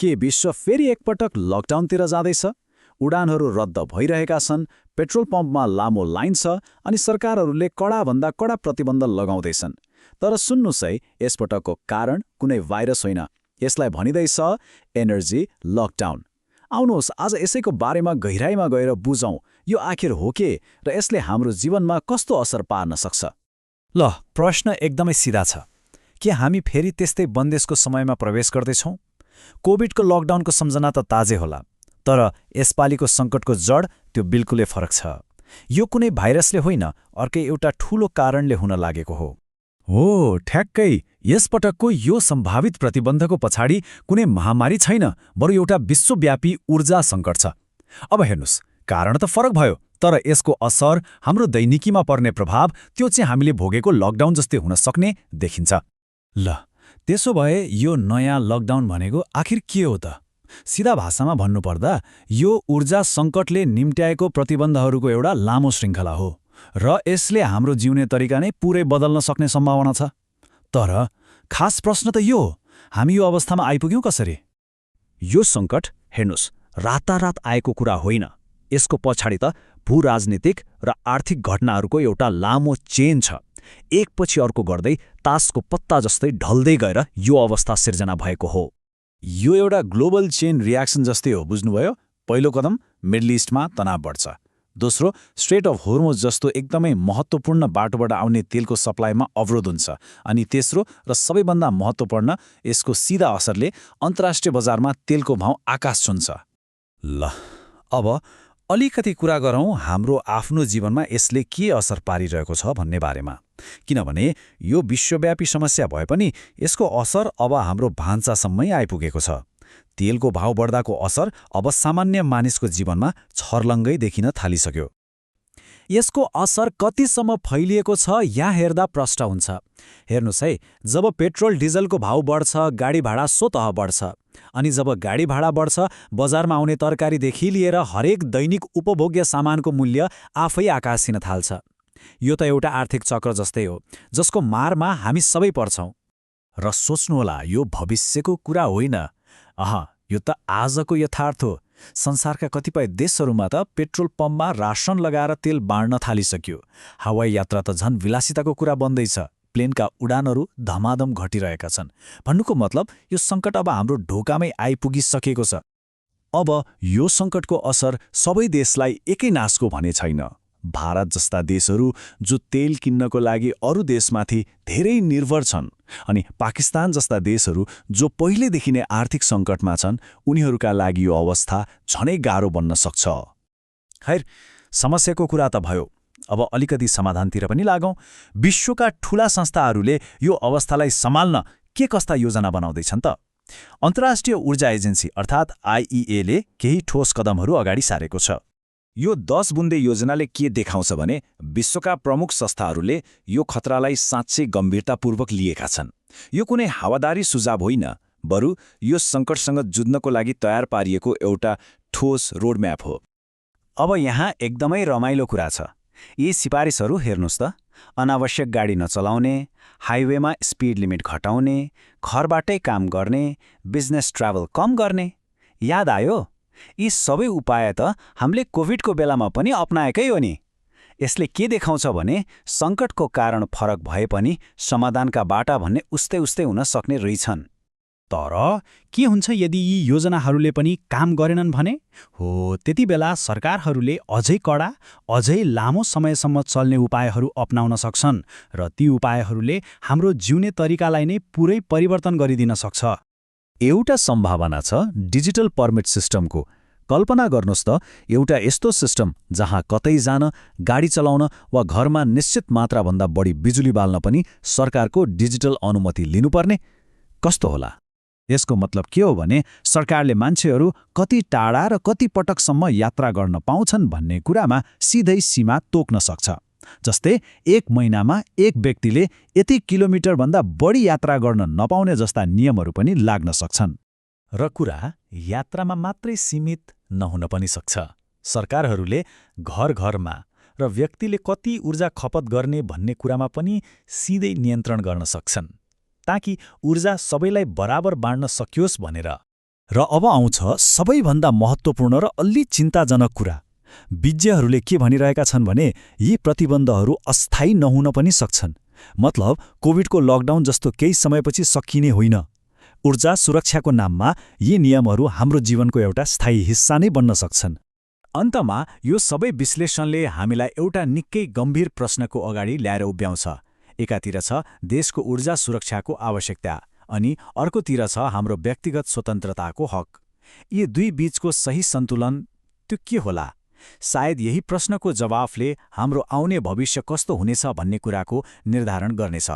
के विश्व फेरि एकपटक लकडाउनतिर जाँदैछ? उडानहरू रद्द भइरहेका छन्, पेट्रोल पम्पमा लामो लाइन छ अनि सरकारहरूले कडाभन्दा कडा प्रतिबन्ध लगाउँदैछन्। तर सुन्नुस् है, यसपटकको कारण कुनै भाइरस होइन, यसलाई भनिँदैछ एनर्जी लकडाउन। आउनुहोस् आज यसैको बारेमा गहिराइमा गएर बुझौँ, यो आखिर हो के र यसले हाम्रो जीवनमा कस्तो असर पार्न सक्छ। ल, प्रश्न एकदमै सिधा छ। के हामी फेरि त्यस्तै बन्देजको समयमा प्रवेश गर्दैछौँ? कोभिडको लकडाउनको सम्झना त ताजै होला, तर यसपालिको सङ्कटको जड त्यो बिल्कुलै फरक छ। यो कुनै भाइरसले होइन, अर्कै एउटा ठूलो कारणले हुन लागेको हो। हो, ठ्याक्कै। यसपटकको यो सम्भावित प्रतिबन्धको पछाडि कुनै महामारी छैन, बरु एउटा विश्वव्यापी ऊर्जा सङ्कट छ। अब हेर्नुस्, कारण त फरक भयो, तर यसको असर, हाम्रो दैनिकीमा पर्ने प्रभाव, त्यो चाहिँ हामीले भोगेको लकडाउन जस्तै हुन सक्ने देखिन्छ। ल, त्यसो भए यो नयाँ लकडाउन भनेको आखिर के हो त? सिधा भाषामा भन्नुपर्दा यो ऊर्जा सङ्कटले निम्त्याएको प्रतिबन्धहरूको एउटा लामो श्रृङ्खला हो र यसले हाम्रो जिउने तरिका नै पुरै बदल्न सक्ने सम्भावना छ। तर खास प्रश्न त यो हो, हामी यो अवस्थामा आइपुग्यौँ कसरी? यो सङ्कट हेर्नुस्, रातारात आएको कुरा होइन। यसको पछाडि त भूराजनीतिक र आर्थिक घटनाहरूको एउटा लामो चेन छ। एकपछि अर्को गर्दै तासको पत्ता जस्तै ढल्दै गएर यो अवस्था सिर्जना भएको हो। यो एउटा ग्लोबल चेन रियाक्सन जस्तै हो, बुझ्नुभयो? पहिलो कदम मिडल इस्टमा तनाव बढ्छ, दोस्रो स्ट्रेट अफ होर्मुज जस्तो एकदमै महत्त्वपूर्ण बाटोबाट आउने तेलको सप्लाईमा अवरोध हुन्छ, अनि तेस्रो र सबैभन्दा महत्त्वपूर्ण, यसको सिधा असरले अन्तर्राष्ट्रिय बजारमा तेलको भाव आकाश छुन्छ। ल, अब अलिकति कुरा गरौँ हाम्रो आफ्नो जीवनमा यसले के असर पारिरहेको छ भन्ने बारेमा। किनभने यो विश्वव्यापी समस्या भए पनि यसको असर अब हाम्रो भान्सासम्मै आइपुगेको छ। तेलको भाव बढ्दाको असर अब सामान्य मानिसको जीवनमा छर्लङ्गै देखिन थालिसक्यो। यसको असर कतिसम्म फैलिएको छ यहाँ हेर्दा प्रष्ट हुन्छ। हेर्नुहोस् है, जब पेट्रोल डिजलको भाव बढ्छ, गाडी भाडा स्वतः बढ्छ, अनि जब गाडी भाडा बढ्छ, बजारमा आउने तरकारीदेखि लिएर हरेक दैनिक उपभोग्य सामानको मूल्य आफै आकाश छिन थाल्छ। यो त एउटा आर्थिक चक्र जस्तै हो, जसको मारमा हामी सबै पर्छौँ। र सोच्नुहोला, यो भविष्यको कुरा होइन, यो त आजको यथार्थ हो। संसारका कतिपय देशहरूमा त पेट्रोल पम्पमा रासन लगाएर तेल बाँड्न थालिसक्यो। हवाई यात्रा त झन् विलासिताको कुरा बन्दैछ। प्लेनका उडानहरू धमाधम घटिरहेका छन्। भन्नुको मतलब यो सङ्कट अब हाम्रो ढोकामै आइपुगिसकेको छ। अब यो सङ्कटको असर सबै देशलाई एकै नासको भने छैन। भारत जस्ता देशहरू जो तेल किन्नको लागि अरू देशमाथि धेरै निर्भर छन्, अनि पाकिस्तान जस्ता देशहरू जो पहिलेदेखि नै आर्थिक सङ्कटमा छन्, उनीहरूका लागि यो अवस्था झनै गाह्रो बन्न सक्छ। खैर, समस्याको कुरा त भयो, अब अलिकति समाधानतिर पनि लागौँ। विश्वका ठूला संस्थाहरूले यो अवस्थालाई सम्हाल्न के कस्ता योजना बनाउँदैछन् त? अन्तर्राष्ट्रिय ऊर्जा एजेन्सी अर्थात् IEA ले केही ठोस कदमहरू अगाडि सारेको छ। यो 10 बुन्दे योजनाले के देखाउँछ भने विश्वका प्रमुख संस्थाहरूले यो खतरालाई साँच्चै गम्भीरतापूर्वक लिएका छन्। यो कुनै हावादारी सुझाव होइन, बरु यो सङ्कटसँग जुझ्नको लागि तयार पारिएको एउटा ठोस रोडम्याप हो। अब यहाँ एकदमै रमाइलो कुरा छ। यी सिफारिसहरू हेर्नुहोस् त, अनावश्यक गाडी नचलाउने, हाइवेमा स्पिड लिमिट घटाउने, घरबाटै काम गर्ने, बिजनेस ट्राभल कम गर्ने। याद आयो? यी सबै उपाय त हामीले कोभिडको बेलामा पनि अपनाएकै हो नि। यसले के देखाउँछ भने सङ्कटको कारण फरक भए पनि समाधानका बाटा भन्ने उस्तै उस्तै हुन सक्ने रहेछन्। तर के हुन्छ यदि यी योजनाहरूले पनि काम गरेनन् भने? हो, त्यति बेला सरकारहरूले अझै कडा, अझै लामो समयसम्म चल्ने उपायहरू अपनाउन सक्छन् र ती उपायहरूले हाम्रो जिउने तरिकालाई नै पुरै परिवर्तन गरिदिन सक्छ। एउटा सम्भावना छ डिजिटल पर्मिट सिस्टमको। कल्पना गर्नुहोस् त, एउटा यस्तो सिस्टम जहाँ कतै जान, गाडी चलाउन वा घरमा निश्चित मात्राभन्दा बढी बिजुली बाल्न पनि सरकारको डिजिटल अनुमति लिनुपर्ने। कस्तो होला? यसको मतलब के हो भने सरकारले मान्छेहरू कति टाढा र कति पटकसम्म यात्रा गर्न पाउँछन् भन्ने कुरामा सिधै सीमा तोक्न सक्छ। जस्तै 1 महिनामा एक व्यक्तिले यति किलोमिटरभन्दा बढी यात्रा गर्न नपाउने जस्ता नियमहरू पनि लाग्न सक्छन्। र कुरा यात्रामा मात्रै सीमित नहुन पनि सक्छ। सरकारहरूले घर-घरमा र व्यक्तिले कति ऊर्जा खपत गर्ने भन्ने कुरामा पनि सिधै नियन्त्रण गर्न सक्छन्, ताकि ऊर्जा सबैलाई बराबर बाँड्न सकियोस् भनेर। र अब आउँछ सबैभन्दा महत्त्वपूर्ण र अलि चिन्ताजनक कुरा। विज्ञहरूले के भनिरहेका छन् भने यी प्रतिबन्धहरू अस्थायी नहुन पनि सक्छन्। मतलब कोभिडको लकडाउन जस्तो केही समयपछि सकिने होइन। ऊर्जा सुरक्षाको नाममा यी नियमहरू हाम्रो जीवनको एउटा स्थायी हिस्सा नै बन्न सक्छन्। अन्तमा यो सबै विश्लेषणले हामीलाई एउटा निकै गम्भीर प्रश्नको अगाडि ल्याएर उभ्याउँछ। एकातिर छ देशको ऊर्जा सुरक्षाको आवश्यकता अनि अर्कोतिर छ हाम्रो व्यक्तिगत स्वतन्त्रताको हक। यी दुई बीचको सही सन्तुलन त्यो के होला? सायद यही प्रश्नको जवाफले हाम्रो आउने भविष्य कस्तो हुनेछ भन्ने कुराको निर्धारण गर्नेछ।